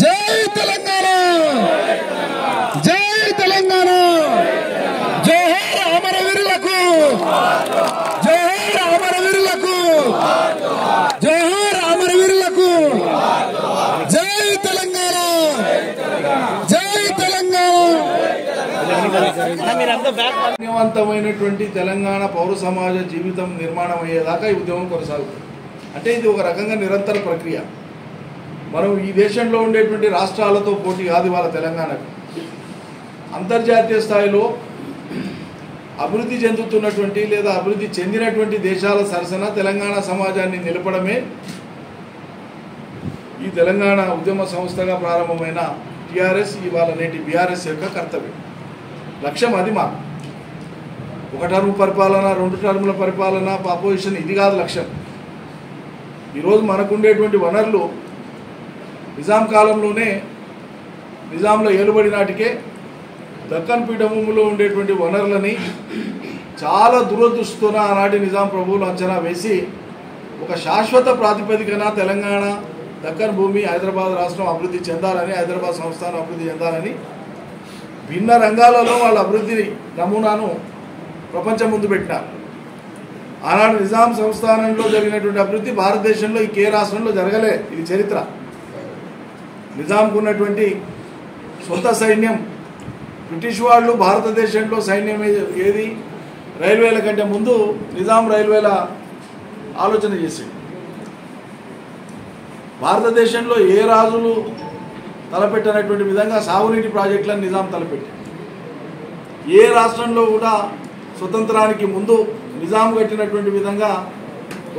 జై తెలంగాణ, జై తెలంగాణ, జోహార్ అమరవీరులకు, జోహార్ అమరవీరులకు, జోహార్ అమరవీరులకు, జై తెలంగాణ, జై తెలంగాణ. ధన్యవంతమైనటువంటి తెలంగాణ పౌర సమాజ జీవితం నిర్మాణం అయ్యేదాకా ఈ ఉద్యమం కొనసాగుతుంది. అంటే ఇది ఒక రకంగా నిరంతర ప్రక్రియ. మనం ఈ దేశంలో ఉండేటువంటి రాష్ట్రాలతో పోటీ కాదు వాళ్ళ తెలంగాణకు. అంతర్జాతీయ స్థాయిలో అభివృద్ధి చెందుతున్నటువంటి లేదా అభివృద్ధి చెందినటువంటి దేశాల సరసన తెలంగాణ సమాజాన్ని నిలపడమే ఈ తెలంగాణ ఉద్యమ సంస్థగా ప్రారంభమైన టీఆర్ఎస్, ఇవాళ నేటి బీఆర్ఎస్ యొక్క కర్తవ్యం. లక్ష్యం అది. మాకు ఒక టర్మ్ పరిపాలన, 2 టర్ముల పరిపాలన, అపోజిషన్ ఇది కాదు లక్ష్యం. ఈరోజు మనకుండేటువంటి వనరులు నిజాం కాలంలోనే, నిజాంలో ఏలుబడి నాటికే దక్కన్ పీఠభూమిలో ఉండేటువంటి వనరులని చాలా దురదృష్టితో ఆనాటి నిజాం ప్రభువులు అంచనా వేసి ఒక శాశ్వత ప్రాతిపదికన తెలంగాణ, దక్కన్ భూమి, హైదరాబాద్ రాష్ట్రం అభివృద్ధి చెందాలని, హైదరాబాద్ సంస్థానం అభివృద్ధి చెందాలని భిన్న రంగాలలో వాళ్ళ అభివృద్ధి నమూనాను ప్రపంచం ముందు పెట్టినారు. ఆనాడు నిజాం సంస్థానంలో జరిగినటువంటి అభివృద్ధి భారతదేశంలో ఏ రాష్ట్రంలో జరగలే. ఇది చరిత్ర. నిజాంకు ఉన్నటువంటి సొంత సైన్యం, బ్రిటిష్ వాళ్ళు భారతదేశంలో సైన్యం ఏది, రైల్వేల కంటే ముందు నిజాం రైల్వేల ఆలోచన చేసింది. భారతదేశంలో ఏ రాజులు తలపెట్టినటువంటి విధంగా సాగునీటి ప్రాజెక్టులను నిజాం తలపెట్టింది. ఏ రాష్ట్రంలో కూడా స్వతంత్రానికి ముందు నిజాం కట్టినటువంటి విధంగా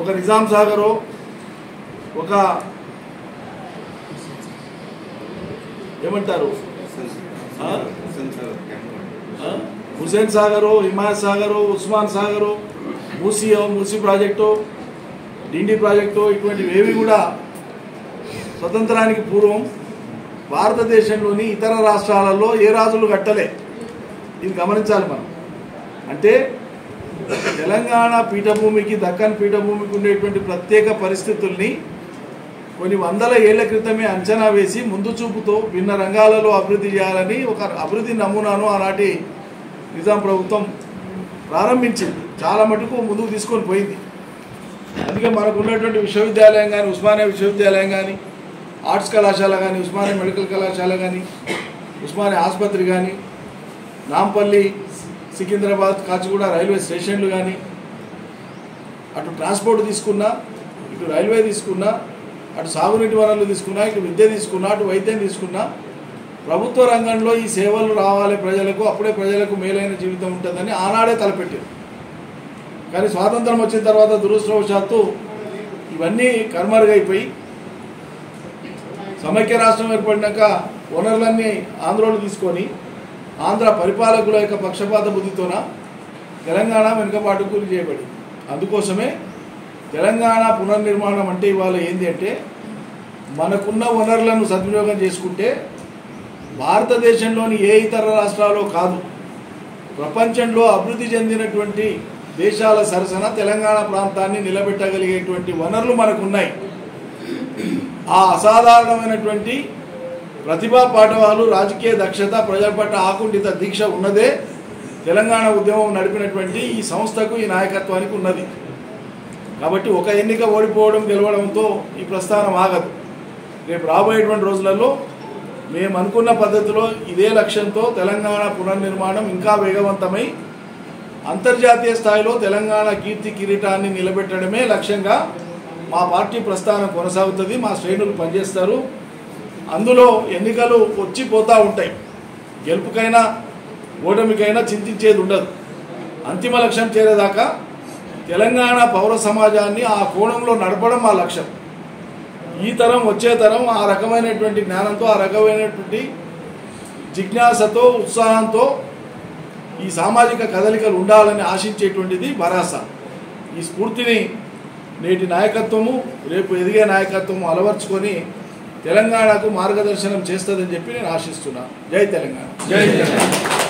ఒక నిజాం సాగరో, ఒక ఏమంటారు హుసేన్ సాగరు, హిమాయత్ సాగరు, ఉస్మాన్ సాగరు, మూసీ ప్రాజెక్టు, డిండి ప్రాజెక్టు, ఇటువంటివి ఏవి కూడా స్వతంత్రానికి పూర్వం భారతదేశంలోని ఇతర రాష్ట్రాలలో ఏ రాజులు కట్టలే. ఇది గమనించాలి మనం. అంటే తెలంగాణ పీఠభూమికి, దక్కన్ పీఠభూమికి ఉండేటువంటి ప్రత్యేక పరిస్థితుల్ని కొన్ని వందల ఏళ్ల క్రితమే అంచనా వేసి ముందు చూపుతో భిన్న రంగాలలో అభివృద్ధి చేయాలని ఒక అభివృద్ధి నమూనాను ఆనాటి నిజాం ప్రభుత్వం ప్రారంభించింది. చాలా మటుకు ముందుకు తీసుకొని పోయింది. అందుకే మనకు ఉన్నటువంటి విశ్వవిద్యాలయం కానీ, ఉస్మానియా విశ్వవిద్యాలయం కానీ, ఆర్ట్స్ కళాశాల కానీ, ఉస్మానియా మెడికల్ కళాశాల కానీ, ఉస్మానియా ఆసుపత్రి కానీ, నాంపల్లి, సికింద్రాబాద్, కాచిగూడ రైల్వే స్టేషన్లు కానీ, అటు ట్రాన్స్పోర్ట్ తీసుకున్నా, ఇటు రైల్వే తీసుకున్నా, అటు సాగునీటి వనరులు తీసుకున్నా, ఇటు విద్య తీసుకున్నా, అటు వైద్యం తీసుకున్నా, ప్రభుత్వ రంగంలో ఈ సేవలు రావాలి ప్రజలకు, అప్పుడే ప్రజలకు మేలైన జీవితం ఉంటుందని ఆనాడే తలపెట్టారు. కానీ స్వాతంత్రం వచ్చిన తర్వాత దురదృష్టవశాత్తు ఇవన్నీ కర్మరుగైపోయి సమైక్య రాష్ట్రం ఏర్పడినాక వనరులన్నీ ఆంధ్రోలు తీసుకొని ఆంధ్ర పరిపాలకుల యొక్క పక్షపాత బుద్ధితోన తెలంగాణ వెనుకబాటుకు గురి చేయబడింది. అందుకోసమే తెలంగాణ పునర్నిర్మాణం అంటే ఇవాళ ఏంటి అంటే, మనకున్న వనరులను సద్వినియోగం చేసుకుంటే భారతదేశంలోని ఏ ఇతర రాష్ట్రాల్లో కాదు, ప్రపంచంలో అభివృద్ధి చెందినటువంటి దేశాల సరసన తెలంగాణ ప్రాంతాన్ని నిలబెట్టగలిగేటువంటి వనరులు మనకున్నాయి. ఆ అసాధారణమైనటువంటి ప్రతిభా పాఠవాలు, రాజకీయ దక్షత, ప్రజల పట్ల ఆకుంఠిత దీక్ష ఉన్నదే తెలంగాణ ఉద్యమం నడిపినటువంటి ఈ సంస్థకు, ఈ నాయకత్వానికి ఉన్నది. కాబట్టి ఒక ఎన్నిక ఓడిపోవడం, గెలవడంతో ఈ ప్రస్థానం ఆగదు. రేపు రాబోయేటువంటి రోజులలో మేము అనుకున్న పద్ధతిలో ఇదే లక్ష్యంతో తెలంగాణ పునర్నిర్మాణం ఇంకా వేగవంతమై అంతర్జాతీయ స్థాయిలో తెలంగాణ కీర్తి కిరీటాన్ని నిలబెట్టడమే లక్ష్యంగా మా పార్టీ ప్రస్థానం కొనసాగుతుంది. మా శ్రేణులు పనిచేస్తారు. అందులో ఎన్నికలు వచ్చిపోతూ ఉంటాయి. గెలుపుకైనా ఓటమికైనా చింతించేది ఉండదు. అంతిమ లక్ష్యం చేరేదాకా తెలంగాణ పౌర సమాజాన్ని ఆ కోణంలో నడపడం మా లక్ష్యం. ఈ తరం, వచ్చే తరం ఆ రకమైనటువంటి జ్ఞానంతో, ఆ రకమైనటువంటి జిజ్ఞాసతో, ఉత్సాహంతో ఈ సామాజిక కదలికలు ఉండాలని ఆశించేటువంటిది భరాసా. ఈ స్ఫూర్తిని నేటి నాయకత్వము, రేపు ఎదిగే నాయకత్వము అలవర్చుకొని తెలంగాణకు మార్గదర్శనం చేస్తుందని చెప్పి నేను ఆశిస్తున్నాను. జై తెలంగాణ. జై తెలంగాణ.